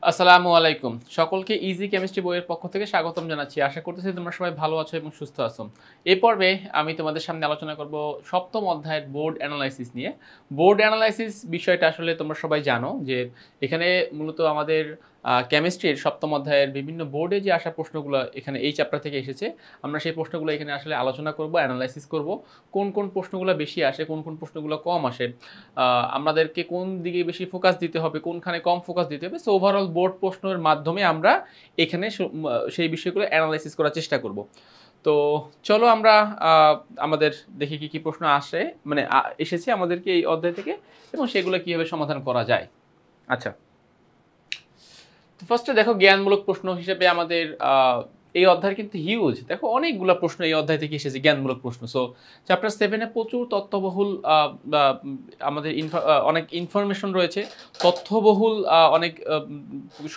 আসসালামু আলাইকুম। সকলকে ইজি কেমিস্ট্রি বইয়ের পক্ষ থেকে স্বাগতম জানাচ্ছি। আশা করতেছি তোমরা সবাই ভালো আছো এবং সুস্থ আছো। এই পর্বে আমি তোমাদের সামনে আলোচনা করব সপ্তম অধ্যায়ের বোর্ড অ্যানালাইসিস নিয়ে। বোর্ড অ্যানালাইসিস বিষয়টা আসলে তোমরা সবাই জানো যে এখানে মূলত আমাদের কেমিস্ট্রির সপ্তম অধ্যায়ের বিভিন্ন বোর্ডে যে আসা প্রশ্নগুলো এখানে এই চ্যাপ্টার থেকে এসেছে, আমরা সেই প্রশ্নগুলো এখানে আসলে আলোচনা করব, অ্যানালাইসিস করব। কোন কোন প্রশ্নগুলো বেশি আসে, কোন কোন প্রশ্নগুলো কম আসে, আমাদেরকে কোন দিকে বেশি ফোকাস দিতে হবে, কোনখানে কম ফোকাস দিতে হবে। সো ওভারঅল বোর্ড প্রশ্নের মাধ্যমে আমরা এখানে সেই বিষয়গুলো অ্যানালাইসিস করার চেষ্টা করব। তো চলো আমরা আমাদের দেখি কি কি প্রশ্ন আসে, মানে এসেছে আমাদেরকে এই অধ্যায় থেকে এবং সেগুলো কিভাবে সমাধান করা যায়। আচ্ছা, তো ফার্স্টে দেখো জ্ঞানমূলক প্রশ্ন হিসেবে আমাদের এই অধ্যায় কিন্তু হিউজ। দেখো অনেকগুলো প্রশ্ন এই অধ্যায় থেকে এসেছে, জ্ঞানমূলক প্রশ্ন। সো চ্যাপ্টার 7-এ প্রচুর তথ্যবহুল আমাদের অনেক ইনফরমেশন রয়েছে, তথ্যবহুল অনেক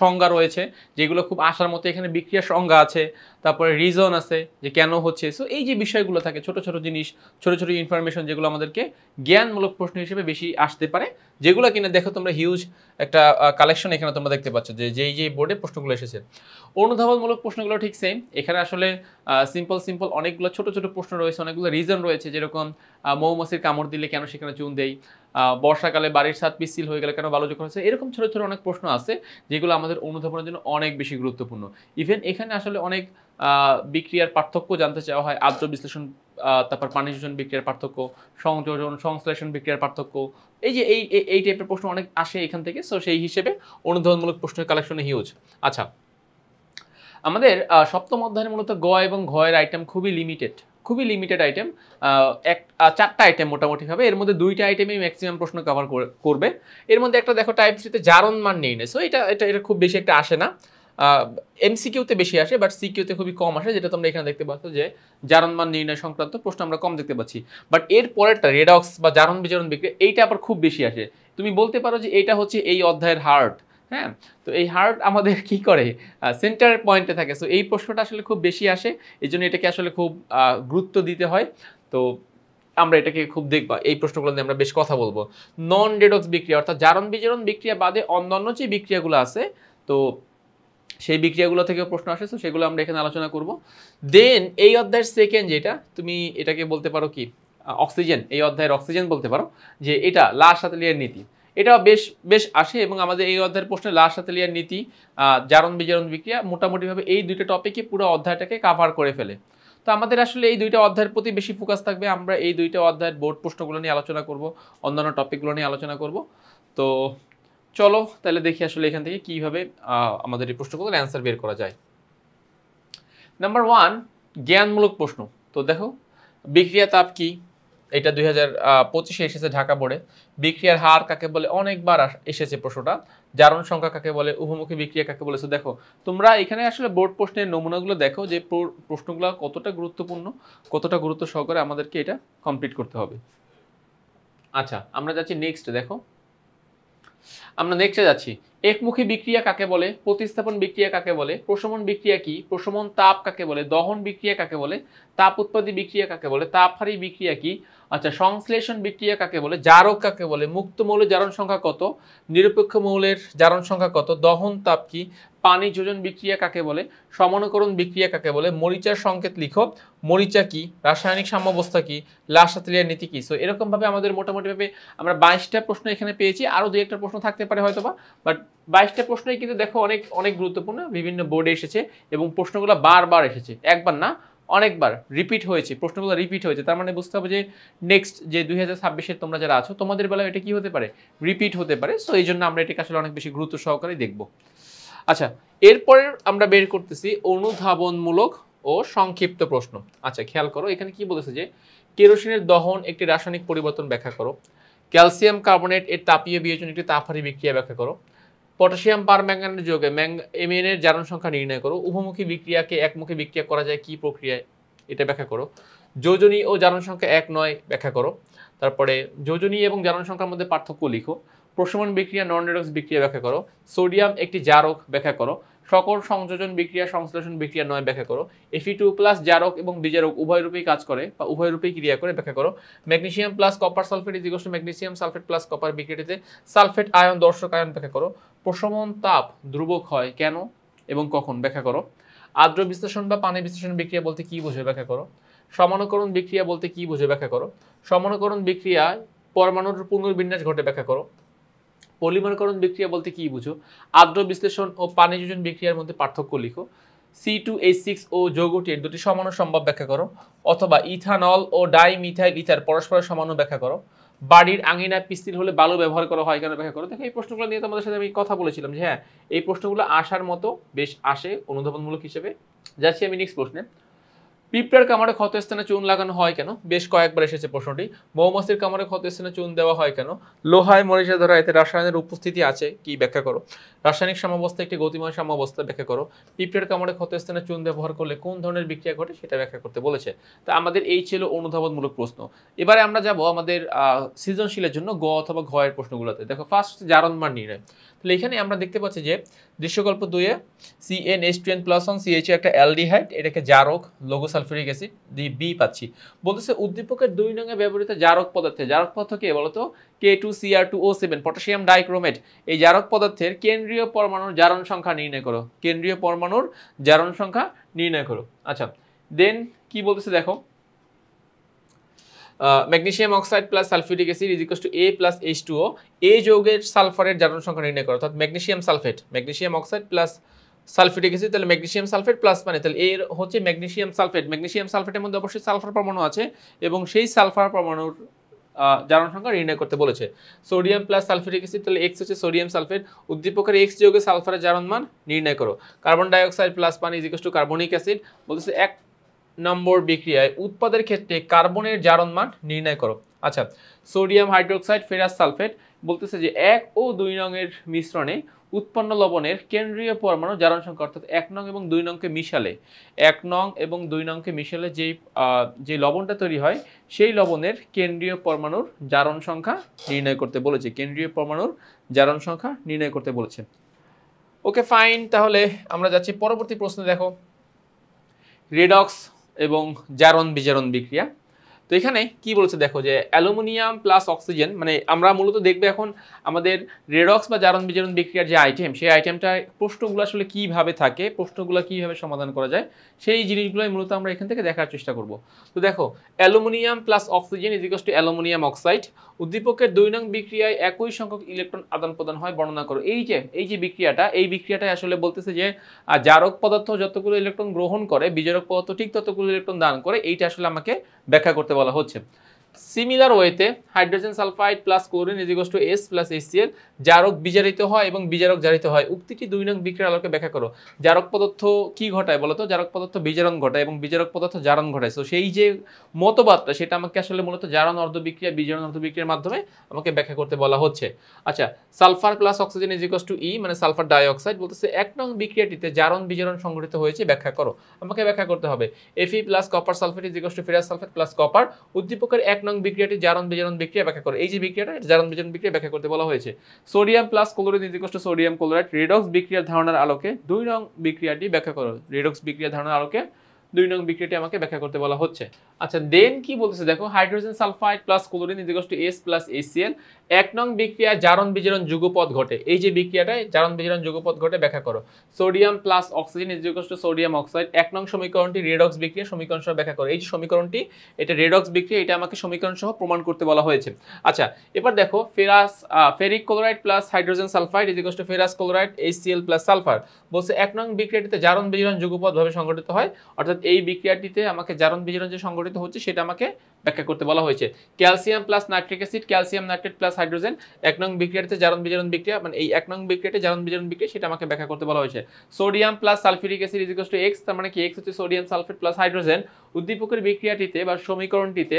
সংজ্ঞা রয়েছে যেগুলো খুব আসার মতো। এখানে বিক্রিয়ার সংজ্ঞা আছে, তারপরে রিজন আছে যে কেন হচ্ছে। সো এই যে বিষয়গুলো থাকে, ছোট ছোট জিনিস, ছোট ছোট ইনফরমেশন, যেগুলো আমাদেরকে জ্ঞানমূলক প্রশ্ন হিসেবে বেশি আসতে পারে, যেগুলো কিনা দেখো তোমরা হিউজ একটা কালেকশন এখানে তোমরা দেখতে পাচ্ছ যে যেই বোর্ডে প্রশ্নগুলো এসেছে। অনুধাবনমূলক প্রশ্নগুলো ঠিক সেম। এখানে আসলে সিম্পল অনেকগুলো ছোট ছোট প্রশ্ন রয়েছে, অনেকগুলো রিজন রয়েছে, যেরকম মৌমাছির কামড় দিলে কেন সেখানে চুন দেই, বর্ষাকালে বাড়ির ছাদ পিচ্ছিল হয়ে গেলে কেন বালু যখন হচ্ছে। এরকম ছোট ছোট অনেক প্রশ্ন আছে যেগুলো আমাদের অনুধাবনের জন্য অনেক বেশি গুরুত্বপূর্ণ। ইভেন এখানে আসলে অনেক বিক্রিয়ার পার্থক্য জানতে চাওয়া হয়, আদ্র বিশ্লেষণ, তারপর পানি শোষণ বিক্রিয়ার পার্থক্য, সংযোজন সংশ্লেষণ বিক্রিয়ার পার্থক্য। এই যে এই টাইপের প্রশ্ন অনেক আসে এখান থেকে। সো সেই হিসেবে অনুধাবনমূলক প্রশ্নের কালেকশনে হিউজ। আচ্ছা, আমাদের সপ্তম অধ্যায়ের মূলত গ এবং ঘয়ের আইটেম খুবই লিমিটেড আইটেম। চারটা আইটেম মোটামুটি হবে, এর মধ্যে দুইটা আইটেমই ম্যাক্সিমাম প্রশ্ন কভার করবে। এর মধ্যে একটা দেখো টাইপ 3-তে জারণ মান নির্ণয়। সো এটা খুব বেশি একটা আসে না, এমসিকিউতে বেশি আসে, বাট সিকিউতে খুবই কম আসে, যেটা তোমরা এখানে দেখতে পাচ্ছ যে জারণ মান নির্ণয় সংক্রান্ত প্রশ্ন আমরা কম দেখতে পাচ্ছি। বাট এর পরেরটা রেডক্স বা জারণ বিজারণ বিক্রিয়া, এইটা আবার খুব বেশি আসে। তুমি বলতে পারো যে এইটা হচ্ছে এই অধ্যায়ের হার্ট। হ্যাঁ, তো এই হার্ট আমাদের কি করে, সেন্টার পয়েন্টে থাকে। সো এই প্রশ্নটা আসলে খুব বেশি আসে, এই জন্য এটাকে আসলে খুব গুরুত্ব দিতে হয়। তো আমরা এটাকে খুব দেখবা, এই প্রশ্নগুলো নিয়ে আমরা বেশ কথা বলবো। নন রেডক্স বিক্রিয়া অর্থাৎ জারণ বিজারণ বিক্রিয়া বাদে অন্যান্য যে বিক্রিয়াগুলো আছে, তো সেই বিক্রিয়াগুলো থেকেও প্রশ্ন আসে, তো সেগুলো আমরা এখানে আলোচনা করব। দেন এই অধ্যায়ের সেকেন্ড, যেটা তুমি এটাকে বলতে পারো কি অক্সিজেন, এই অধ্যায়ের অক্সিজেন বলতে পারো, যে এটা লাশ-সাতেলিয়ার নীতি, এটাও বেশ বেশ আসে। এবং আমাদের এই অধ্যায়ের প্রশ্নে লাশ-সাতেলিয়ার নীতি, জারণ বিজারণ বিক্রিয়া, মোটামুটিভাবে এই দুইটা টপিকে পুরো অধ্যায়টাকে কাভার করে ফেলে। তো আমাদের আসলে এই দুইটা অধ্যায়ের প্রতি বেশি ফোকাস থাকবে। আমরা এই দুইটা অধ্যায়ের বোর্ড প্রশ্নগুলো নিয়ে আলোচনা করব, অন্যান্য টপিকগুলো নিয়ে আলোচনা করব। তো চলো তাহলে দেখি আসলে এখান থেকে কিভাবে আমাদের এই প্রশ্নগুলোর অ্যান্সার বের করা যায়। নাম্বার 1, জ্ঞানমূলক প্রশ্ন। তো দেখো, বিক্রিয়া তাপ কি, এটা 2025-এ এসেছে ঢাকা বোর্ডে। বিক্রিয়ার হার কাকে বলে, অনেকবার এসেছে প্রশ্নটা। জারণ সংখ্যা কাকে বলে, উভমুখী বিক্রিয়া কাকে বলে। তো দেখো তোমরা এখানে আসলে বোর্ড প্রশ্নের নমুনাগুলো দেখো যে প্রশ্নগুলো কতটা গুরুত্বপূর্ণ, কতটা গুরুত্ব সহকারে আমাদেরকে এটা কমপ্লিট করতে হবে। আচ্ছা, আমরা যাচ্ছি নেক্সট। দেখো আমরা নেক্সটে যাচ্ছি। একমুখী বিক্রিয়া কাকে বলে, প্রতিস্থাপন বিক্রিয়া কাকে বলে, প্রশমন বিক্রিয়া কি, প্রশমন তাপ কাকে বলে, দহন বিক্রিয়া কাকে বলে, তাপ উৎপাদী বিক্রিয়া কাকে বলে, তাপহারী বিক্রিয়া কি, আচ্ছা সংশ্লেষণ বিক্রিয়া কাকে বলে, জারক কাকে বলে, মুক্ত মৌলের জারণ সংখ্যা কত, নিরপেক্ষ মৌলের জারণ সংখ্যা কত, দহন তাপ কি, পানি যোজন বিক্রিয়া কাকে বলে, সমানুকরণ বিক্রিয়া কাকে বলে, মরিচার সংকেত লিখো, মরিচা কি, রাসায়নিক সাম্যাবস্থা কি, লাশ-সাতেলিয়ার নীতি কি। সো এরকম ভাবে আমাদের মোটামুটিভাবে আমরা 22টা প্রশ্ন এখানে পেয়েছি, আরো দুই একটা প্রশ্ন থাকতে পারে হয়তোবা, বাট 22টা প্রশ্নই কিন্তু দেখো অনেক অনেক গুরুত্বপূর্ণ, বিভিন্ন বোর্ডে এসেছে এবং প্রশ্নগুলো বারবার এসেছে, একবার না অনেকবার রিপিট হয়েছে, প্রশ্নগুলো রিপিট হয়েছে। তার মানে বুঝতে হবে যে নেক্সট যে 2026-এর তোমরা যারা আছো, তোমাদের বেলায় এটা কি হতে পারে, রিপিট হতে পারে। সো এই জন্য আমরা এটাকে আসলে অনেক বেশি গুরুত্ব সহকারে দেখব। আচ্ছা, এরপরে আমরা বের করতেছি অনুধাবনমূলক ও সংক্ষিপ্ত প্রশ্ন। আচ্ছা খেয়াল করো, এখানে কি বলেছে যে কেরোসিনের দহন একটি রাসায়নিক পরিবর্তন ব্যাখ্যা করো, ক্যালসিয়াম কার্বনেট এর তাপীয় বিয়োজন একটি তাপহারী বিক্রিয়া ব্যাখ্যা করো, পটাশিয়াম পারম্যাঙ্গানেট যৌগে এমএন এর জারণ সংখ্যা নির্ণয় করো, উভমুখী বিক্রিয়াকে একমুখী বিক্রিয়া করা যায় কি প্রক্রিয়ায়, এটা ব্যাখ্যা করো, যোজনী ও জারণ সংখ্যা এক নয় ব্যাখ্যা করো, তারপরে যোজনী এবং জারণ সংখ্যার মধ্যে পার্থক্য লিখো, প্রশমন বিক্রিয়া নন রেডক্স বিক্রিয়া ব্যাখ্যা করো, সোডিয়াম একটি জারক ব্যাখ্যা করো, সকল সংযোজন বিক্রিয়া সংশ্লেষণ বিক্রিয়া নয় ব্যাখ্যা করো। Fe2+ জারক এবং বিজারক উভয় রূপেই কাজ করে বা উভয় রূপেই ক্রিয়া করে ব্যাখ্যা করো। Magnesium plus copper sulphate is magnesium sulphate plus copper বিক্রিয়াটিতে সালফেট আয়ন দর্শক আয়ন ব্যাখ্যা করো। প্রশমন তাপ ধ্রুবক হয় কেন এবং কখন ব্যাখ্যা করো। আর্দ্র বিশ্লেষণ বা পানি বিশ্লেষণ বিক্রিয়া বলতে কি বোঝো ব্যাখ্যা করো। সমানুকরণ বিক্রিয়া বলতে কি বোঝো ব্যাখ্যা করো। সমানুকরণ বিক্রিয়ায় পরমাণুর পুনর্বিন্যাস ঘটে ব্যাখ্যা করো। পলিমারকরণ বিক্রিয়া বলতে কি বুঝো। আর্দ্র বিশ্লেষণ ও পানি যোজন বিক্রিয়ার মধ্যে পার্থক্য লিখো। C2H6O যৌগটির দুটি সমাণু সম্ভব ব্যাখ্যা করো। অথবা ইথানল ও ডাইমিথাইল ইথার পরস্পরের সমাণু ব্যাখ্যা করো। বাড়ির আঙিনায় পিস্তিল হলে বালু ব্যবহার করা হয় কেন ব্যাখ্যা করো। দেখো এই প্রশ্নগুলো নিয়ে তোমাদের সাথে আমি কথা বলেছিলাম যে হ্যাঁ এই প্রশ্নগুলো আসার মতো বেশ আসে অনুধাবনমূলক হিসেবে। যাচ্ছি আমি নেক্সট প্রশ্নে। পিঁপড়ার কামড়ে ক্ষতস্থানে চুন লাগানো হয় কেন, বেশ কয়েকবার এসেছে প্রশ্নটি। মৌমাছির কামড়ে ক্ষতস্থানে চুন দেওয়া হয় কেন। লোহায় মরিচা ধরা এতে রাসায়নিক উপস্থিতি আছে কি ব্যাখ্যা করো। রাসায়নিক সাম্যাবস্থা একটি গতিময় সাম্যাবস্থা ব্যাখ্যা করো। পিঁপড়ার কামড়ে ক্ষতস্থানে চুন ব্যবহার করলে কোন ধরনের বিক্রিয়া ঘটে সেটা ব্যাখ্যা করতে বলেছে। তো আমাদের এই ছিল অনুধাবনমূলক প্রশ্ন। এবারে আমরা যাব আমাদের সৃজনশীলের জন্য গ অথবা ঘ এর প্রশ্নগুলোতে। দেখো ফার্স্ট জারণ মান নির্ণয়। তাহলে এখানে আমরা দেখতে পাচ্ছি যে দৃশ্যকল্প 2 এ CnH2n+1 CHO একটা অ্যালডিহাইড, এটাকে জারক লঘু সালফিউরিক অ্যাসিড দিয়ে বি পাচ্ছি। বলতেছে উদ্দীপকের 2 নং এ ব্যবহৃত জারক পদার্থ কে বলতো K2Cr2O7 পটাশিয়াম ডাইক্রোমেট। এই জারক পদার্থের কেন্দ্রীয় পরমাণুর জারণ সংখ্যা নির্ণয় করো। কেন্দ্রীয় পরমাণুর জারণ সংখ্যা নির্ণয় করো। আচ্ছা দেন কি বলতেছে দেখো, magnesium oxide plus sulphuric acid is equal two A plus H2O। এ যৌগের সালফারের জারণ সংখ্যা নির্ণয় করো। অর্থাৎ magnesium oxide plus sulphuric acid, তাহলে ম্যাগনেসিয়াম সালফেট প্লাস মানে তাহলে এর হচ্ছে ম্যাগনেসিয়াম সালফেটের মধ্যে অবশ্যই সালফার পরমাণু আছে এবং সেই সালফার পরমাণুর জারণ সংখ্যা নির্ণয় করতে বলেছে। সোডিয়াম প্লাস সালফিউরিক অ্যাসিড, তাহলে X হচ্ছে সোডিয়াম সালফেট। উদ্দীপকের X যৌগে সালফারের জারণ মান নির্ণয় করো। কার্বন ডাই অক্সাইড প্লাস পানি is equal two carbonic acid. বলতেছে 1 নম্বর বিক্রিয়ায় উৎপাদের ক্ষেত্রে কার্বনের জারণ মান নির্ণয় করো। আচ্ছা সোডিয়াম হাইড্রোক্সাইড ফেরাস সালফেট বলতেছে যে 1 ও 2 নং এর মিশ্রণে উৎপন্ন লবণের কেন্দ্রীয় পরমাণু জারণ সংখ্যা অর্থাৎ 1 নং এবং 2 নংকে মিশালে 1 নং এবং 2 নংকে মিশালে যে লবণটা তৈরি হয় সেই লবণের কেন্দ্রীয় পরমাণুর জারণ সংখ্যা নির্ণয় করতে বলেছে। কেন্দ্রীয় পরমাণুর জারণ সংখ্যা নির্ণয় করতে বলেছে। ওকে ফাইন, তাহলে আমরা যাচ্ছি পরবর্তী প্রশ্নে। দেখো রেডক্স এবং জারণ বিজারণ বিক্রিয়া। তো এখানে কি বলছে দেখো যে অ্যালুমিনিয়াম প্লাস অক্সিজেন, মানে আমরা মূলত দেখবে এখন আমাদের রেডক্স বা জারণ বিজারণ বিক্রিয়ার যে আইটেম সেই আইটেমটা প্রশ্নগুলো আসলে কিভাবে থাকে, প্রশ্নগুলো কিভাবে সমাধান করা যায় সেই জিনিসগুলোই মূলত আমরা এখান থেকে দেখার চেষ্টা করব। তো দেখো aluminium plus oxygen is equal two aluminium oxide. উদ্দীপকের 2 নং বিক্রিয়ায় একই সংখ্যক ইলেকট্রন আদান প্রদান হয় বর্ণনা করো। এই যে বিক্রিয়াটা আসলে বলতেছে যে জারক পদার্থ যতগুলো ইলেকট্রন গ্রহণ করে বিজারক পদার্থ ঠিক ততগুলো ইলেকট্রন দান করে, এইটা আসলে আমাকে ব্যাখ্যা করতে বলা হচ্ছে। সিমিলার ওয়েতে hydrogen sulphide plus chlorine is equal two S plus HCl। জারক বিজারিত হয় এবং বিজারক জারিত হয়। উক্তিটি 2 নং বিক্রিয়ার আলোকে ব্যাখ্যা করো। জারক পদার্থ কি ঘটায় বলতো, জারক পদার্থ বিজারণ ঘটায় এবং বিজারক পদার্থ জারণ ঘটায়। সো সেই যে মতবাদটা সেটা আমাকে আসলে মূলত জারণ অর্ধ বিক্রিয়া বিজারণ অর্ধ বিক্রিয়ার মাধ্যমে আমাকে ব্যাখ্যা করতে বলা হচ্ছে। আচ্ছা sulphur plus oxygen is equal two E মানে সালফার ডাইঅক্সাইড। বলতেছে 1 নং বিক্রিয়াটিতে জারণ বিজারণ সংঘটিত হয়েছে ব্যাখ্যা করো। আমাকে ব্যাখ্যা করতে হবে Fe plus copper sulphate is equal two ferrous sulphate plus copper. উদ্দীপকের 1 নং বিক্রিয়াটি জারণ বিজারণ বিক্রিয়া ব্যাখ্যা করো। এই যে বিক্রিয়াটা জারণ বিজারণ বিক্রিয়া ব্যাখ্যা করতে বলা হয়েছে। Sodium plus chlorine is equal two sodium chloride. Redox বিক্রিয়ার ধারণার আলোকে 2 নং বিক্রিয়াটি ব্যাখ্যা করো। রেডক্স বিক্রিয়ার ধারণার আলোকে 2 নং বিক্রিয়াটি আমাকে ব্যাখ্যা করতে বলা হচ্ছে। আচ্ছা দেন কি বলতেছে দেখো hydrogen sulphide plus chlorine is equal two S plus HCl। 1 নং বিক্রিয়ায় জারণ বিজারণ যুগপদ ঘটে। এই যে বিক্রিয়াটায় জারণ বিজারণ যুগপদ ঘটে ব্যাখ্যা করো। Sodium plus oxygen is equal two sodium oxide. 1 নং সমীকরণটি রেডক্স বিক্রিয়া সমীকরণ সহ ব্যাখ্যা করো। এই যে সমীকরণটি এটা রেডক্স বিক্রিয়া, এটা আমাকে সমীকরণ সহ প্রমাণ করতে বলা হয়েছে। আচ্ছা এবার দেখো ferric chloride plus hydrogen sulphide is equal two ferrous chloride HCl plus sulphur. বলছে 1 নং বিক্রিয়াটিতে জারণ বিজারণ যুগপদ ভাবে সংঘটিত হয়। অর্থাৎ এই বিক্রিয়াটিতে আমাকে জারণ বিজারণ যে সংঘটিত হচ্ছে সেটা আমাকে ব্যাখ্যা করতে বলা হয়েছে। Calcium plus nitric acid, calcium nitrate plus hydrogen. 1 নং বিক্রিয়াটিতে জারণ বিজারণ বিক্রিয়া, মানে এই 1 নং বিক্রিয়াতে জারণ বিজারণ বিক্রিয়া সেটা আমাকে ব্যাখ্যা করতে বলা হয়েছে। Sodium plus sulphuric acid is equal two X, তার মানে কি X হচ্ছে সোডিয়াম সালফেট প্লাস হাইড্রোজেন। উদ্দীপকের বিক্রিয়াটিতে বা সমীকরণটিতে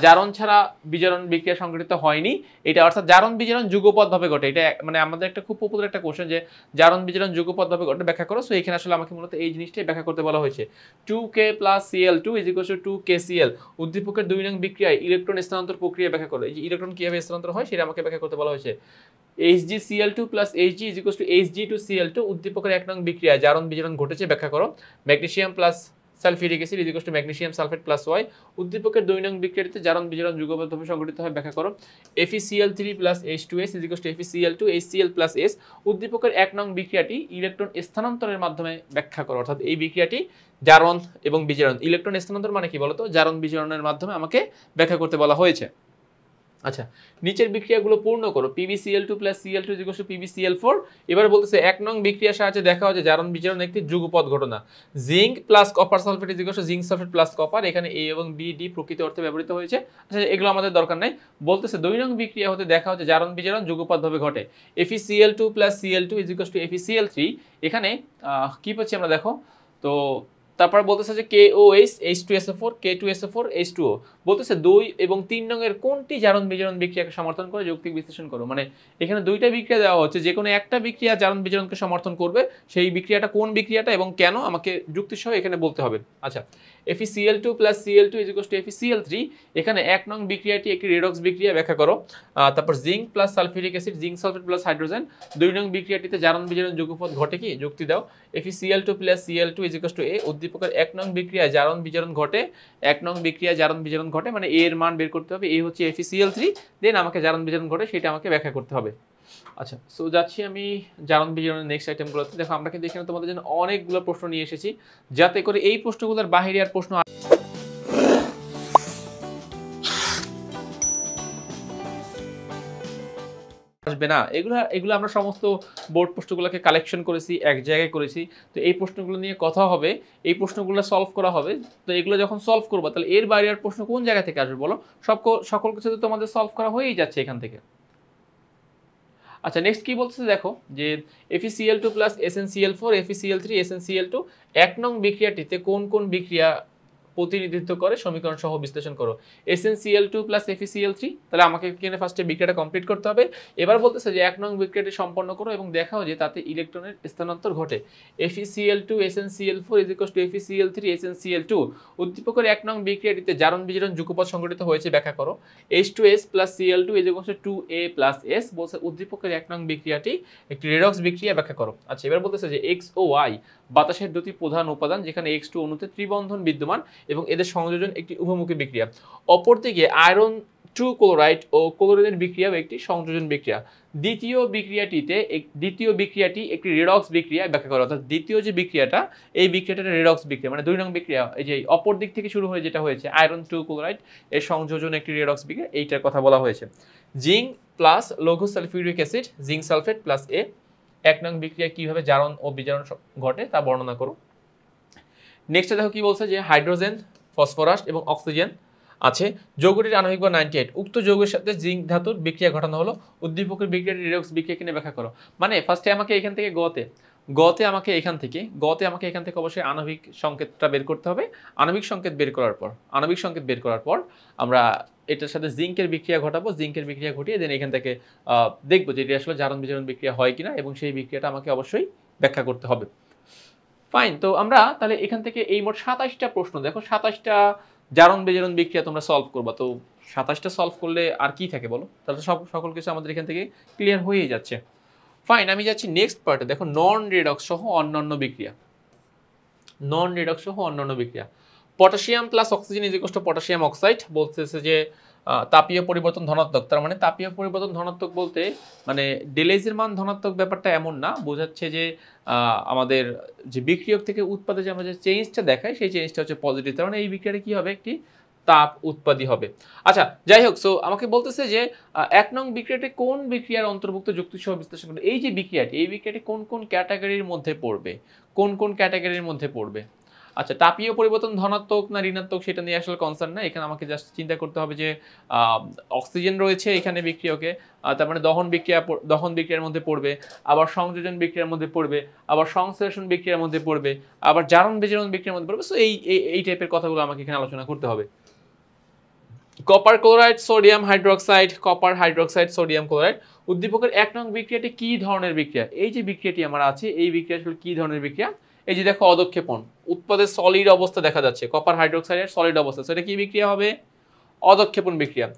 জারণ ছাড়া বিজারণ বিক্রিয়া সংঘটিত হয়নি। এটা অর্থাৎ জারণ বিজারণ যুগপদ ভাবে ঘটে। এটা মানে আমাদের একটা খুব পপুলার একটা কোশ্চেন যে জারণ বিজারণ যুগপদ ভাবে ঘটে ব্যাখ্যা করো। সো এখানে আসলে আমাকে মূলত এই জিনিসটাই ব্যাখ্যা করতে বলা হয়েছে। 2K plus Cl2 is equal two 2KCl। উদ্দীপকের 2 নং বিক্রিয়ায় ইলেকট্রন স্থানান্তর প্রক্রিয়া ব্যাখ্যা করো। এই যে ইলেকট্রন কিভাবে স্থানান্তর হয় সেটা আমাকে ব্যাখ্যা করতে বলা হয়েছে। HgCl2 plus Hg is equals to Hg2Cl2 উদ্দীপকের 1 নং বিক্রিয়া জারণ বিজারণ ঘটেছে ব্যাখ্যা করো। Magnesium plus sulphuric acid is equals to magnesium sulphate plus Y উদ্দীপকের 2 নং বিক্রিয়াটিতে জারণ বিজারণ যুগপৎভাবে সংঘটিত হয় ব্যাখ্যা করো। FeCl3 plus H2S is equals to FeCl2 HCl plus S উদ্দীপকের 1 নং বিক্রিয়াটি ইলেকট্রন স্থানান্তরের মাধ্যমে ব্যাখ্যা করো। অর্থাৎ এই বিক্রিয়াটি জারণ এবং বিজারণ, ইলেকট্রন স্থানান্তর মানে কি বলতো, জারণ বিজারণের মাধ্যমে আমাকে ব্যাখ্যা করতে বলা হয়েছে। আচ্ছা, নিচের বিক্রিয়াগুলো পূর্ণ করো। PbCl2 plus Cl2 is equals to PbCl4। এবার বলতেছে 1 নং বিক্রিয়ার সাহায্যে দেখা হয় যে জারণ বিজারণ একটি যুগপৎ ঘটনা। Zinc plus copper sulphate is equals to zinc sulphate plus copper. এখানে A এবং B D প্রকৃত অর্থে ব্যবহৃত হয়েছে। আচ্ছা, এগুলো আমাদের দরকার নাই। বলতেছে 2 নং বিক্রিয়া হতে দেখা হয় যে জারণ বিজারণ যুগপৎভাবে ঘটে। FeCl2 plus Cl2 is equals to FeCl3। এখানে কি পাচ্ছি আমরা দেখো তো, তারপর বলতেছে যে KOH H2SO4 K2SO4 H2O বলতেছে 2 এবং 3 নং এর কোনটি জারণ বিজারণ বিক্রিয়াকে সমর্থন করে যৌক্তিক বিশ্লেষণ করো। মানে এখানে দুইটা বিক্রিয়া দেওয়া হচ্ছে, যে কোনো একটা বিক্রিয়া জারণ বিজারণকে সমর্থন করবে, সেই বিক্রিয়াটা কোন বিক্রিয়াটা এবং কেন আমাকে যুক্তি সহ এখানে বলতে হবে। আচ্ছা, FeCl2 plus Cl2 is equals to FeCl3। এখানে 1 নং বিক্রিয়াটি একটি রেডক্স বিক্রিয়া ব্যাখ্যা করো। তারপর zinc plus sulphuric acid zinc sulphate plus hydrogen 2 নং বিক্রিয়াটিতে জারণ বিজারণ যুগপৎ ঘটে কি, যুক্তি দাও। FeCl2 plus Cl2 is equals to A উদ্দীপকের 1 নং বিক্রিয়া জারণ বিজারণ ঘটে। 1 নং বিক্রিয়া জারণ বিজারণ ঘটে মানে A এর মান বের করতে হবে। A হচ্ছে FeCl3, দেন আমাকে জারণ বিজারণ ঘটে সেটা আমাকে ব্যাখ্যা করতে হবে। আচ্ছা, সো যাচ্ছি আমি জারণ বিজারণের নেক্সট আইটেমগুলোতে। দেখো আমরা কিন্তু এখানে তোমাদের জন্য অনেকগুলো প্রশ্ন নিয়ে এসেছি, যাতে করে এই প্রশ্নগুলোর বাইরে আর প্রশ্ন আসবে না। এগুলো আমরা সমস্ত বোর্ড প্রশ্নগুলোকে কালেকশন করেছি, এক জায়গায় করেছি। তো এই প্রশ্নগুলো নিয়ে কথা হবে, এই প্রশ্নগুলো সলভ করা হবে। তো এগুলো যখন সলভ করবো তাহলে এর বাইরে আর প্রশ্ন কোন জায়গা থেকে আসবে বলো? সকল কিছু তো তোমাদের সলভ করা হয়েই যাচ্ছে এখান থেকে। আচ্ছা, নেক্সট কি বলছে দেখো যে FeCl2 plus SnCl4 FeCl3 SnCl2 1 নং বিক্রিয়াটিতে কোন কোন বিক্রিয়া প্রতিনিধিত্ব করে সমীকরণ সহ বিশ্লেষণ করো। SnCl2 প্লাস FeCl3, তাহলে আমাকে এখানে ফার্স্টে বিক্রিয়াটা কমপ্লিট করতে হবে। এবার বলতেছে যে 1 নং বিক্রিয়াটি সম্পন্ন করো এবং দেখাও যে তাতে ইলেকট্রনের স্থানান্তর ঘটে। FeCl2 SnCl4 is equals to FeCl3 SnCl2 উদ্দীপকের 1 নং বিক্রিয়াটিতে জারণ বিজারণ যুগপৎ সংঘটিত হয়েছে ব্যাখ্যা করো। H2S plus Cl2 is equals to 2A plus S বলছে উদ্দীপকের 1 নং বিক্রিয়াটি একটি রেডক্স বিক্রিয়া ব্যাখ্যা করো। আচ্ছা, এবার বলতেছে যে X ও Y বাতাসের দুটি প্রধান উপাদান, যেখানে X2 অণুতে ত্রিবন্ধন বিদ্যমান এবং এদের সংযোজন একটি উভমুখী বিক্রিয়া। অপরদিকে আয়রন 2 ক্লোরাইড ও ক্লোরিনের বিক্রিয়াও একটি সংযোজন বিক্রিয়া। দ্বিতীয় বিক্রিয়াটি একটি রেডক্স বিক্রিয়া ব্যাখ্যা করা। অর্থাৎ দ্বিতীয় যে বিক্রিয়াটা, এই বিক্রিয়াটা রেডক্স বিক্রিয়া, মানে 2 নং বিক্রিয়া, এই যে অপর দিক থেকে শুরু হয়ে যেটা হয়েছে আয়রন 2 ক্লোরাইড এর সংযোজন একটি রেডক্স বিক্রিয়া, এইটার কথা বলা হয়েছে। জিঙ্ক প্লাস লঘু sulphuric acid zinc sulphate plus A 1 নং বিক্রিয়া কিভাবে জারণ ও বিজারণ ঘটে তা বর্ণনা করো। নেক্সট দেখো কি বলছে যে হাইড্রোজেন, ফসফরাস এবং অক্সিজেন আছে, যৌগটির আণবিক ভর 98। উক্ত যৌগের সাথে জিঙ্ক ধাতুর বিক্রিয়া ঘটানো হলো। উদ্দীপকের বিক্রিয়াটি রেডক্স বিক্রিয়া কিনে ব্যাখ্যা করো। মানে ফার্স্টে আমাকে এখান থেকে গতে আমাকে এখান থেকে অবশ্যই আণবিক সংকেতটা বের করতে হবে। আণবিক সংকেত বের করার পর আমরা এটার সাথে জিঙ্কের বিক্রিয়া ঘটাবো। জিঙ্কের বিক্রিয়া ঘটিয়ে দেন এখান থেকে দেখবো যে এটা আসলে জারণ বিজারণ বিক্রিয়া হয় কিনা, এবং সেই বিক্রিয়াটা আমাকে অবশ্যই ব্যাখ্যা করতে হবে। ফাইন, তো আমরা তাহলে এখান থেকে এই মোট 27টা প্রশ্ন, দেখো 27টা জারণ বিজারণ বিক্রিয়া তোমরা সলভ করবা। তো 27টা সলভ করলে আর কি থাকে বলো? তাহলে সকল কিছু আমাদের এখান থেকে ক্লিয়ার হয়েই যাচ্ছে। ফাইন, আমি যাচ্ছি নেক্সট পার্টে। দেখো নন রেডক্স সহ অন্যান্য বিক্রিয়া। Potassium plus oxygen is equals to potassium oxide বলতেছে যে তাপীয় পরিবর্তন ধনাত্মক। তার মানে তাপীয় পরিবর্তন ধনাত্মক বলতে মানে ডেলেজের মান ধনাত্মক ব্যাপারটা এমন না, বোঝাচ্ছে যে আমাদের যে বিক্রিয়ক থেকে উৎপাদে যে আমরা যে চেঞ্জটা দেখাই সেই চেঞ্জটা হচ্ছে পজিটিভ। তার মানে এই বিক্রিয়াটা কি হবে, একটি তাপ উৎপাদী হবে। আচ্ছা, যাই হোক, সো আমাকে বলতেছে যে 1 নং বিক্রিয়াটি কোন বিক্রিয়ার অন্তর্ভুক্ত যুক্তি সহ বিশ্লেষণ করবে। এই যে বিক্রিয়াটি কোন কোন ক্যাটাগরির মধ্যে পড়বে। আচ্ছা, তাপীয় পরিবর্তন ধনাত্মক না ঋণাত্মক সেটা নিয়ে আসলে কনসার্ন না, এখানে আমাকে জাস্ট চিন্তা করতে হবে যে অক্সিজেন রয়েছে এখানে বিক্রিয়কে, তার মানে দহন বিক্রিয়ার মধ্যে পড়বে, আবার সংযোজন বিক্রিয়ার মধ্যে পড়বে, আবার সংশ্লেষণ বিক্রিয়ার মধ্যে পড়বে, আবার জারণ বিজারণ বিক্রিয়ার মধ্যে পড়বে। সো এই টাইপের কথাগুলো আমাকে এখানে আলোচনা করতে হবে। Copper chloride sodium hydroxide sodium chloride উদ্দীপকের 1 নং বিক্রিয়াটি কি ধরনের বিক্রিয়া। এই যে বিক্রিয়াটি আমার আছে, এই বিক্রিয়া আসলে কি ধরনের বিক্রিয়া? এই যে দেখো অদক্ষেপণ, উৎপাদের সলিড অবস্থা দেখা যাচ্ছে, কপার হাইড্রোক্সাইডের সলিড অবস্থা, সেটা কি বিক্রিয়া হবে? অদক্ষেপণ বিক্রিয়া।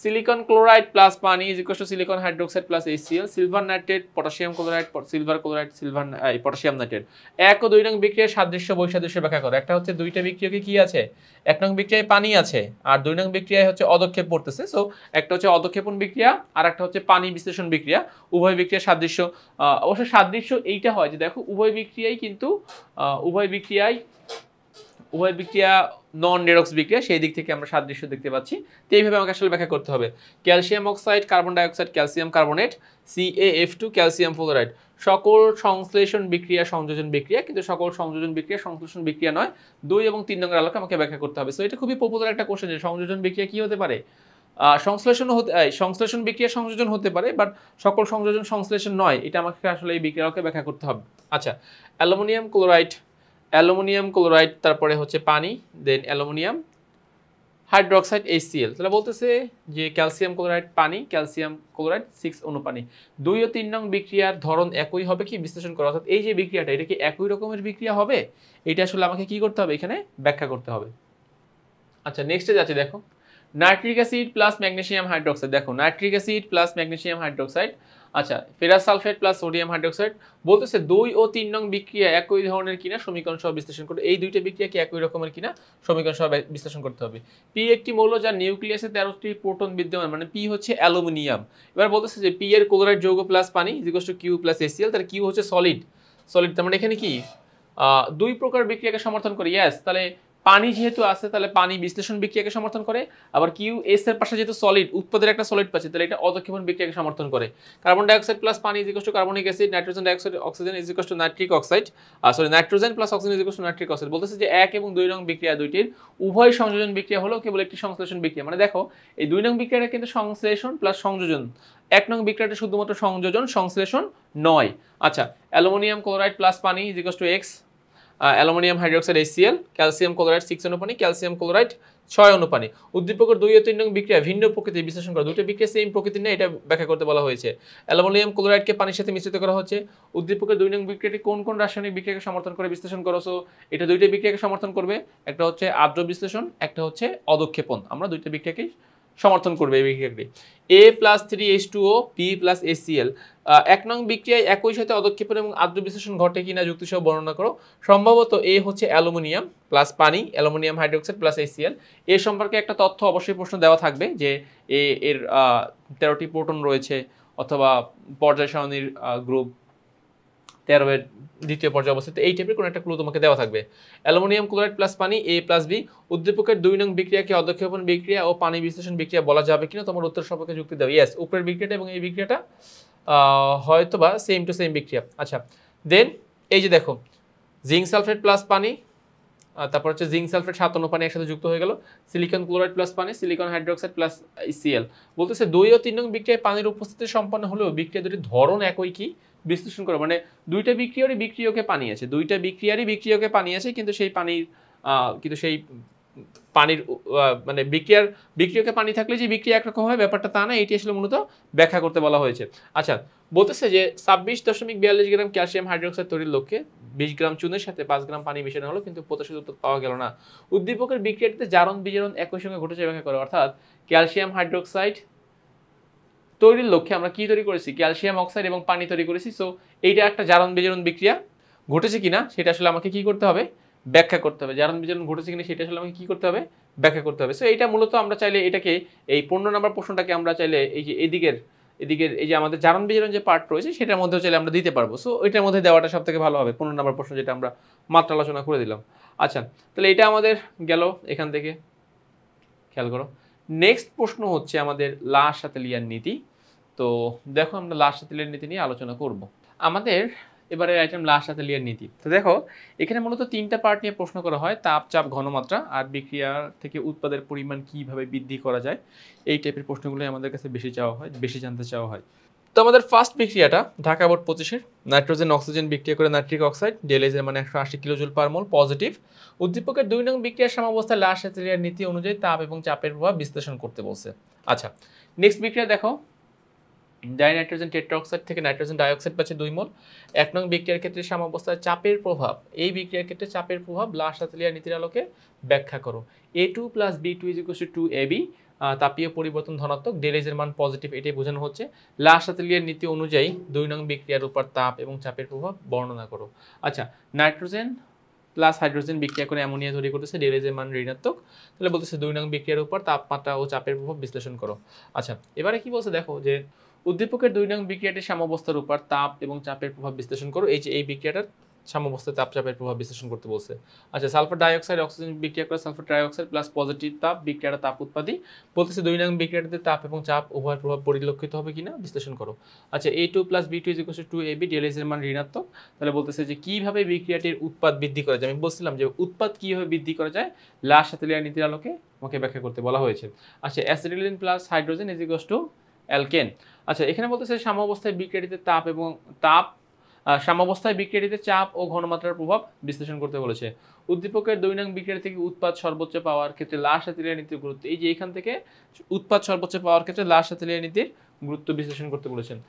সিলিকন ক্লোরাইড প্লাস পানি is equal to silicon hydroxide plus HCl, silver nitrate potassium chloride silver chloride silver potassium nitrate. 1 ও 2 নং বিক্রিয়ার সাদৃশ্য বৈসাদৃশ্য ব্যাখ্যা করো। একটা হচ্ছে দুইটা বিক্রিয়কে কি আছে, 1 নং বিক্রিয়ায় পানি আছে আর 2 নং বিক্রিয়ায় হচ্ছে অদক্ষেপ পড়তেছে। সো একটা হচ্ছে অদক্ষেপণ বিক্রিয়া আর একটা হচ্ছে পানি বিশ্লেষণ বিক্রিয়া। উভয় বিক্রিয়ার সাদৃশ্য, অবশ্য সাদৃশ্য এইটা হয় যে দেখো উভয় বিক্রিয়াই কিন্তু উভয় বিক্রিয়া নন রেডক্স বিক্রিয়া, সেই দিক থেকে আমরা সাদৃশ্য দেখতে পাচ্ছি। তো এইভাবে আমাকে আসলে ব্যাখ্যা করতে হবে। Calcium oxide carbon dioxide calcium carbonate CaF2 calcium fluoride সকল সংশ্লেষণ বিক্রিয়া সংযোজন বিক্রিয়া, কিন্তু সকল সংযোজন বিক্রিয়া সংশ্লেষণ বিক্রিয়া নয়। 2 এবং 3 নম্বরের আলোকে আমাকে ব্যাখ্যা করতে হবে। সো এটা খুবই পপুলার একটা কোশ্চেন যে সংযোজন বিক্রিয়া কি হতে পারে, সংশ্লেষণ বিক্রিয়া সংযোজন হতে পারে, বাট সকল সংযোজন সংশ্লেষণ নয়। এটা আমাকে আসলে এই বিক্রিয়াকে ব্যাখ্যা করতে হবে। আচ্ছা, অ্যালুমিনিয়াম ক্লোরাইড তারপরে হচ্ছে পানি, দেন অ্যালুমিনিয়াম হাইড্রোক্সাইড HCl। তাহলে বলতেছে যে ক্যালসিয়াম ক্লোরাইড পানি, ক্যালসিয়াম ক্লোরাইড 6 অণু পানি। 2 ও 3 নং বিক্রিয়ার ধরন একই হবে কি বিশ্লেষণ করা, অর্থাৎ এই যে বিক্রিয়াটা এটা কি একই রকমের বিক্রিয়া হবে, এটা আসলে আমাকে কি করতে হবে, এখানে ব্যাখ্যা করতে হবে। আচ্ছা, নেক্সটে যাচ্ছে, দেখো nitric acid plus magnesium hydroxide. দেখো nitric acid plus magnesium hydroxide, আচ্ছা ferrous sulphate plus sodium hydroxide. বলতেছে 2 ও 3 নং বিক্রিয়া একই ধরনের কিনা সমীকরণ সহ বিশ্লেষণ করতে। এই দুইটা বিক্রিয়া কি একই রকমের কিনা সমীকরণ সহ বিশ্লেষণ করতে হবে। পি একটি মৌল যার নিউক্লিয়াসে 13টি প্রোটন বিদ্যমান, মানে পি হচ্ছে অ্যালুমিনিয়াম। এবার বলতেছে যে পি এর ক্লোরাইড যৌগ প্লাস পানি is equal to Q plus HCl, তাহলে কিউ হচ্ছে সলিড। তার মানে এখানে কি দুই প্রকার বিক্রিয়াকে সমর্থন করে। ইয়েস, তাহলে পানি যেহেতু আছে তাহলে পানি বিশ্লেষণ বিক্রিয়াকে সমর্থন করে, আবার কিউ এস এর পাশে যেহেতু সলিড উৎপাদের একটা সলিড পাচ্ছে তাহলে এটা অদক্ষেপণ বিক্রিয়াকে সমর্থন করে। কার্বন ডাইঅক্সাইড প্লাস পানি is equal two carbonic acid, nitrogen dioxide oxygen is equal two nitric oxide, nitrogen plus oxygen is equal two nitric oxide. বলতেছে যে 1 এবং 2 নং বিক্রিয়া দুইটির উভয় সংযোজন বিক্রিয়া হলো কেবল একটি সংশ্লেষণ বিক্রিয়া। মানে দেখো এই 2 নং বিক্রিয়াটা কিন্তু সংশ্লেষণ প্লাস সংযোজন, 1 নং বিক্রিয়াটা শুধুমাত্র সংযোজন, সংশ্লেষণ নয়। আচ্ছা, অ্যালুমিনিয়াম ক্লোরাইড প্লাস পানি is equal two X, aluminium hydroxide HCl, calcium chloride 6 অণু পানি, ক্যালসিয়াম ক্লোরাইড 6 অণু পানি। উদ্দীপকের 2 ও 3 নং বিক্রিয়া ভিন্ন প্রকৃতির বিশ্লেষণ করা। দুটো বিক্রিয়া সেম প্রকৃতির না, এটা ব্যাখ্যা করতে বলা হয়েছে। অ্যালুমিনিয়াম ক্লোরাইডকে পানির সাথে মিশ্রিত করা হচ্ছে। উদ্দীপকের 2 নং বিক্রিয়াটি কোন কোন রাসায়নিক বিক্রিয়াকে সমর্থন করে বিশ্লেষণ করো। সো এটা দুইটা বিক্রিয়াকে সমর্থন করবে, একটা হচ্ছে আর্দ্র বিশ্লেষণ, একটা হচ্ছে অদক্ষেপণ। আমরা দুইটা বিক্রিয়াকে সমর্থন করবে এই বিক্রিয়াটি। A+3H2O P প্লাস HCl 1 নং বিক্রিয়ায় একই সাথে অদক্ষেপণ এবং আর্দ্র বিশ্লেষণ ঘটে কিনা যুক্তিসহ বর্ণনা করো। সম্ভবত এ হচ্ছে অ্যালুমিনিয়াম প্লাস পানি, অ্যালুমিনিয়াম হাইড্রোক্সাইড প্লাস HCl। এর সম্পর্কে একটা তথ্য অবশ্যই প্রশ্ন দেওয়া থাকবে যে এর 13টি প্রোটন রয়েছে, অথবা পর্যায় সারণীর গ্রুপ 13 এর দ্বিতীয় পর্যায়ে অবস্থিত, এই টাইপের কোনো একটা ক্লু তোমাকে দেওয়া থাকবে। অ্যালুমিনিয়াম ক্লোরাইড প্লাস পানি A প্লাস B, উদ্দীপকের 2 নং বিক্রিয়াকে অদক্ষেপণ বিক্রিয়া ও পানি বিশ্লেষণ বিক্রিয়া বলা যাবে কিনা তোমার উত্তর সম্পর্কে যুক্তি দাও। ইয়েস, উপরের বিক্রিয়াটা এবং এই বিক্রিয়াটা হয়তোবা সেম টু সেম বিক্রিয়া। আচ্ছা, দেন এই যে দেখো জিঙ্ক সালফেট প্লাস পানি, তারপর হচ্ছে জিঙ্ক সালফেট 7 অণু পানি একসাথে যুক্ত হয়ে গেল। সিলিকন ক্লোরাইড প্লাস পানি, সিলিকন হাইড্রোক্সাইড প্লাস HCl। বলতেছে 2 ও 3 নং বিক্রিয়ায় পানির উপস্থিতি সম্পন্ন হলেও বিক্রিয়া দুটির ধরন একই কি বিশ্লেষণ করো। মানে দুইটা বিক্রিয়ারই বিক্রিয়কে পানি আছে, দুইটা বিক্রিয়ারই বিক্রিয়কে পানি আছে, কিন্তু সেই পানির মানে বিক্রিয়কে পানি থাকলে যে বিক্রিয়া একরকম হয় ব্যাপারটা তা না, এটি আসলে মূলত ব্যাখ্যা করতে বলা হয়েছে। আচ্ছা, বলতেছে যে 26.42 গ্রাম ক্যালসিয়াম হাইড্রোক্সাইড তৈরির লক্ষ্যে 20 গ্রাম চুনের সাথে 5 গ্রাম পানি মেশানো হলো, কিন্তু প্রত্যাশিত উত্তর পাওয়া গেল না। উদ্দীপকের বিক্রিয়াটিতে জারণ বিজারণ একই সঙ্গে ঘটেছে ব্যাখ্যা করে। অর্থাৎ ক্যালসিয়াম হাইড্রোক্সাইড তৈরির লক্ষ্যে আমরা কি তৈরি করেছি, ক্যালসিয়াম অক্সাইড এবং পানি তৈরি করেছি। সো এইটা একটা জারণ বিজারণ বিক্রিয়া ঘটেছে কিনা সেটা আসলে আমাকে কি করতে হবে, ব্যাখ্যা করতে হবে। জারণ বিজারণ ঘটেছে কিনা সেটা আসলে আমাকে কি করতে হবে, ব্যাখ্যা করতে হবে। সো এইটা মূলত আমরা চাইলে এটাকে এই 15 নম্বর প্রশ্নটাকে আমরা চাইলে এই যে এদিকের এই যে আমাদের জারণ বিজারণ যে পার্ট রয়েছে সেটার মধ্যেও চাইলে আমরা দিতে পারবো। সো এটার মধ্যে দেওয়াটা সব থেকে ভালো হবে, 15 নম্বর প্রশ্ন যেটা আমরা মাত্র আলোচনা করে দিলাম। আচ্ছা, তাহলে এটা আমাদের গেল এখান থেকে, খেয়াল করো। নেক্সট প্রশ্ন হচ্ছে আমাদের লা শাতেলিয়ার নীতি। তো দেখো আমরা লা শাতেলিয়ার নীতি নিয়ে আলোচনা করব। আমাদের এবারে আইটেম লা শাতেলিয়ার নীতি। তো দেখো এখানে মূলত 3টা পার্ট নিয়ে প্রশ্ন করা হয়, তাপ, চাপ, ঘনমাত্রা আর বিক্রিয়া থেকে উৎপাদের পরিমাণ কিভাবে বৃদ্ধি করা যায়। এই টাইপের প্রশ্নগুলো আমাদের কাছে বেশি জানতে চাওয়া হয়। তো আমাদের ফার্স্ট বিক্রিয়াটা ঢাকা বোর্ড 25-এর, নাইট্রোজেন অক্সিজেন বিক্রিয়া করে নাইট্রিক অক্সাইড, ডেলেজ এর মানে 180 কিলোজুল পার মোল পজিটিভ। উদ্দীপকের 2 নং বিক্রিয়ার সাম্যাবস্থায় লা শাতেলিয়ার নীতি অনুযায়ী তাপ এবং চাপের প্রভাব বিশ্লেষণ করতে বলছে। আচ্ছা, নেক্সট বিক্রিয়া দেখো, ডাইনাইট্রোজেন টেট্রাঅক্সাইড থেকে নাইট্রোজেন ডাইঅক্সাইড পাচ্ছে 2 মোল। 1 নং বিক্রিয়ার ক্ষেত্রে সাম্যাবস্থায় চাপের প্রভাব, এই বিক্রিয়ার ক্ষেত্রে চাপের প্রভাব লা শাতেলিয়ার নীতির আলোকে ব্যাখ্যা করো। A2 + B2 = 2AB, তাপীয় পরিবর্তন ধনাত্মক, ডেল এইচ এর মান পজিটিভ, এটাই বোঝানো হচ্ছে। লা শাতেলিয়ার নীতি অনুযায়ী 2 নং বিক্রিয়ার উপর তাপ এবং চাপের প্রভাব বর্ণনা করো। আচ্ছা, নাইট্রোজেন প্লাস হাইড্রোজেন বিক্রিয়া করে অ্যামোনিয়া তৈরি করতেছে, ডেল এইচ এর মান ঋণাত্মক, তাহলে বলতেছে 2 নং বিক্রিয়ার উপর তাপমাত্রা ও চাপের প্রভাব বিশ্লেষণ করো। আচ্ছা, এবারে কি বলছে দেখো যে উদ্দীপকের 2 নং বিক্রিয়াটির সাম্যাবস্থার উপর তাপ এবং চাপের প্রভাব বিশ্লেষণ করো। এই যে এই বিক্রিয়াটার সাম্যাবস্থায় তাপ চাপের প্রভাব বিশ্লেষণ করতে বলছে। আচ্ছা, সালফার ডাইঅক্সাইড অক্সিজেন বিক্রিয়া করে সালফার ট্রাইঅক্সাইড প্লাস পজিটিভ তাপ বিক্রিয়াটা তাপ উৎপাদী, বলতেছে 2 নং বিক্রিয়াটিতে তাপ এবং চাপ উভয়ের প্রভাব পরিলক্ষিত হবে কিনা বিশ্লেষণ করো। আচ্ছা, A2 plus B2 2AB, del H এর মান ঋণাত্মক, তাহলে বলতেছে যে কিভাবে বিক্রিয়াটির উৎপাদ বৃদ্ধি করা যায়। আমি বলছিলাম যে উৎপাদ কিভাবে বৃদ্ধি করা যায়, লা শাতেলিয়ার নীতির আলোকে আমাকে ব্যাখ্যা করতে বলা হয়েছে। আচ্ছা, অ্যাসিটিলিন প্লাস হাইড্রোজেন অ্যালকেন। আচ্ছা, এখানে বলতেছে সাম্যাবস্থায় বিক্রিয়াটিতে তাপ এবং সাম্যাবস্থায় বিক্রিয়াটিতে চাপ ও ঘনমাত্রার প্রভাব বিশ্লেষণ করতে বলেছে। উদ্দীপকের 2 নং বিক্রিয়া থেকে উৎপাদ সর্বোচ্চ পাওয়ার ক্ষেত্রে লা শাতেলিয়ার নীতির গুরুত্ব, এই যে এখান থেকে উৎপাদ সর্বোচ্চ পাওয়ার ক্ষেত্রে লা শাতেলিয়ার নীতির গুরুত্ব বিশ্লেষণ করতে বলেছেন।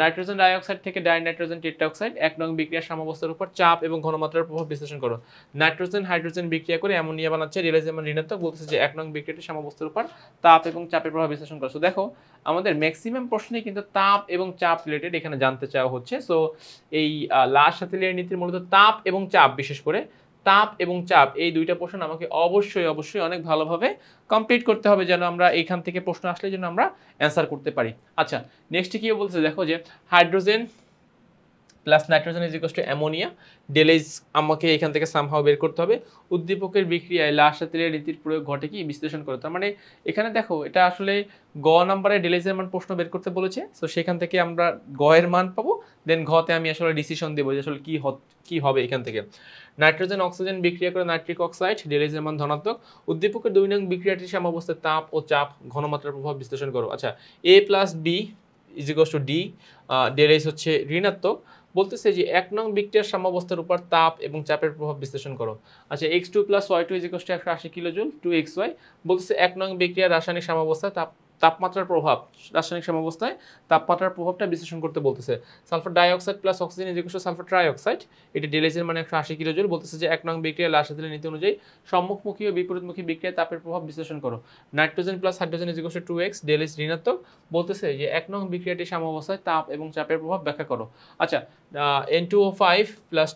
নাইট্রোজেন ডাইঅক্সাইড থেকে ডাইনাইট্রোজেন টেট্রাঅক্সাইড 1 নং বিক্রিয়ার সাম্যাবস্থার উপর চাপ এবং ঘনমাত্রার প্রভাব বিশ্লেষণ করো। নাইট্রোজেন হাইড্রোজেন বিক্রিয়া করে অ্যামোনিয়া বানাচ্ছে, ডেল এইচ এর মান ঋণাত্মক, বলতেছে যে 1 নং বিক্রিয়াটির সাম্যাবস্থার উপর তাপ এবং চাপের প্রভাব বিশ্লেষণ করো। সো দেখো আমাদের ম্যাক্সিমাম প্রশ্নেই কিন্তু তাপ এবং চাপ রিলেটেড এখানে জানতে চাওয়া হচ্ছে। সো এই লা শাতেলিয়ার নীতির মূলত তাপ এবং চাপ, বিশেষ করে তাপ এবং চাপ, এই দুইটা প্রশ্ন আমাকে অবশ্যই অনেক ভালোভাবে কমপ্লিট করতে হবে, যেন আমরা এইখান থেকে প্রশ্ন আসলে যেন আমরা অ্যান্সার করতে পারি। আচ্ছা, নেক্সট কি বলছে দেখো যে hydrogen plus nitrogen ammonia, del H আমাকে এখান থেকে সামহাও বের করতে হবে। উদ্দীপকের বিক্রিয়ায় লা শাতেলিয়ার নীতির প্রয়োগ ঘটে কি বিশ্লেষণ করো। তার মানে এখানে দেখো এটা আসলে গ নাম্বারে ডেল এইচ এর মান প্রশ্ন বের করতে বলেছে। সো সেখান থেকে আমরা গ এর মান পাবো, দেন ঘতে আমি আসলে ডিসিশন দেবো যে আসলে কি হবে এখান থেকে। নাইট্রোজেন অক্সিজেন বিক্রিয়া করে নাইট্রিক অক্সাইড, ডেল এইচ এর মান ধনাত্মক, উদ্দীপকের 2 নং বিক্রিয়াটির সাম্যাবস্থায় তাপ ও চাপ ঘনমাত্রার প্রভাব বিশ্লেষণ করো। আচ্ছা, A plus B D, del H হচ্ছে ঋণাত্মক, বলতেছে যে 1 নং বিক্রিয়ার সাম্যাবস্থার উপর তাপ এবং চাপের প্রভাব বিশ্লেষণ করো। আচ্ছা, x2 plus y2 180 kilojoule 2xy, বলতেছে 1 নং বিক্রিয়ার রাসায়নিক সাম্যাবস্থায় তাপমাত্রার প্রভাব, রাসায়নিক সাম্যাবস্থায় তাপমাত্রার প্রভাবটা বিশ্লেষণ করতে বলতেছে। Sulphur dioxide plus oxygen sulphur trioxide, এটা ডেল এইচ এর মানে 180 কিলোজুল, বলতেছে যে 1 নং বিক্রিয়া লা শাতেলিয়ার নীতি অনুযায়ী সম্মুখমুখী ও বিপরীতমুখী বিক্রিয়ায় তাপের প্রভাব বিশ্লেষণ করো। Nitrogen plus hydrogen 2x, del H ঋণাত্মক, বলতেছে যে 1 নং বিক্রিয়াটির সাম্যাবস্থায় তাপ এবং চাপের প্রভাব ব্যাখ্যা করো। আচ্ছা, N2O5 plus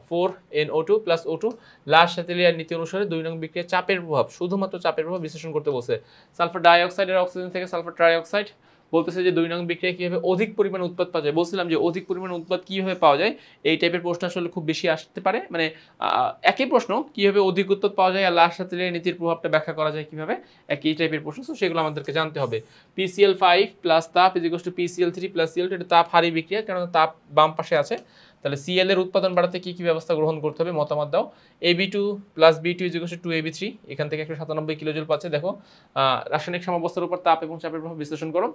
4NO2 plus O2, লা শাতেলিয়ার নীতি অনুসারে 2 নং বিক্রিয়ায় চাপের প্রভাব, শুধুমাত্র চাপের প্রভাব বিশ্লেষণ করতে বলছে। সালফার ডাইঅক্সাইডের অক্সিজেন থেকে সালফার ট্রাইঅক্সাইড, বলতেছে যে 2 নং বিক্রিয়া কিভাবে অধিক পরিমাণ উৎপাদ পাওয়া যায়। বলছিলাম যে অধিক পরিমাণ উৎপাদ কিভাবে পাওয়া যায়, এই টাইপের প্রশ্ন আসলে খুব বেশি আসতে পারে, মানে একই প্রশ্ন কিভাবে অধিক উৎপাদ পাওয়া যায় আর লা শাতেলিয়ার নীতির প্রভাবটা ব্যাখ্যা করা যায় কিভাবে, একই টাইপের প্রশ্ন। সো সেগুলো আমাদেরকে জানতে হবে। PCl5 প্লাস তাপ PCl3 প্লাস Cl2, এটা তাপ হারি বিক্রিয়া, কারণ তাপ বাম পাশে আছে। তাহলে Cl এর উৎপাদন বাড়াতে কি কি ব্যবস্থা গ্রহণ করতে হবে, মতামত দাও। Ab2 প্লাস B2 2AB3, এখান থেকে 197 কিলোজুল পাচ্ছে। দেখো রাসায়নিক সাম্যাবস্থার উপর তাপ এবং চাপের প্রভাব বিশ্লেষণ করো।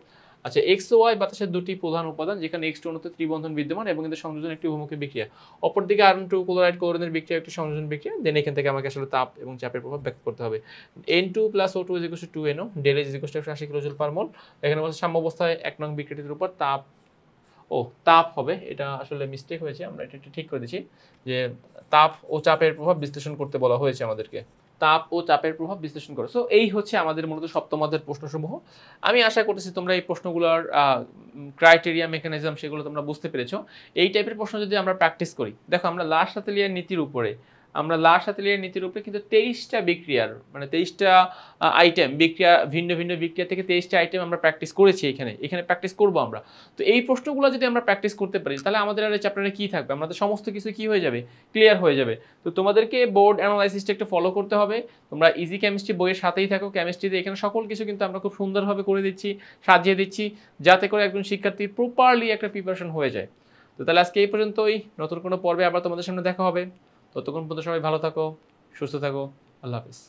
আচ্ছা, X ও Y বাতাসের দুটি প্রধান উপাদান, যেখানে X2 অণুতে ত্রিবন্ধন বিদ্যমান এবং এদের সংযোজন একটি বহুমুখী বিক্রিয়া, অপরদিকে Iron 2 ক্লোরাইড ক্লোরিনের বিক্রিয়া একটি সংযোজন বিক্রিয়া। দেন এখান থেকে আমাকে আসলে তাপ এবং চাপের প্রভাব ব্যাখ্যা করতে হবে। N2 plus O2 2NO, del H 180 kilojoule per mole. এখানে বলছে সাম্যাবস্থায় 1 নং বিক্রিয়াটির উপর তাপ হবে, এটা আসলে মিস্টেক হয়েছে, আমরা এটা ঠিক করে দিচ্ছি যে তাপ ও চাপের প্রভাব বিশ্লেষণ করতে বলা হয়েছে আমাদেরকে, তাপ ও চাপের প্রভাব বিশ্লেষণ করো। সো এই হচ্ছে আমাদের মূলত সপ্তম অধ্যায়ের প্রশ্নসমূহ। আমি আশা করতেছি তোমরা এই প্রশ্নগুলোর ক্রাইটেরিয়া মেকানিজম সেগুলো তোমরা বুঝতে পেরেছো। এই টাইপের প্রশ্ন যদি আমরা প্র্যাকটিস করি, দেখো আমরা লা শাতেলিয়ার নীতির উপরে কিন্তু 23টা বিক্রিয়ার, মানে 23টা আইটেম বিক্রিয়া, ভিন্ন ভিন্ন বিক্রিয়া থেকে 23টা আইটেম আমরা প্র্যাকটিস করেছি, এখানে প্র্যাকটিস করবো আমরা। তো এই প্রশ্নগুলো যদি আমরা প্র্যাকটিস করতে পারি, তাহলে আমাদের আর এই চ্যাপ্টারে কি থাকবে, আমাদের সমস্ত কিছু কি হয়ে যাবে, ক্লিয়ার হয়ে যাবে। তো তোমাদেরকে বোর্ড অ্যানালাইসিসটা একটু ফলো করতে হবে। তোমরা ইজি কেমিস্ট্রি বইয়ের সাথেই থাকো। কেমিস্ট্রিতে এখানে সকল কিছু কিন্তু আমরা খুব সুন্দরভাবে করে দিচ্ছি, সাজিয়ে দিচ্ছি, যাতে করে একজন শিক্ষার্থী প্রপারলি একটা প্রিপারেশন হয়ে যায়। তো তাহলে আজকে এই পর্যন্তই, নতুন কোনো পর্বে আবার তোমাদের সামনে দেখা হবে। ততক্ষণ পর্যন্ত সবাই ভালো থাকো, সুস্থ থাকো, আল্লাহ হাফিজ।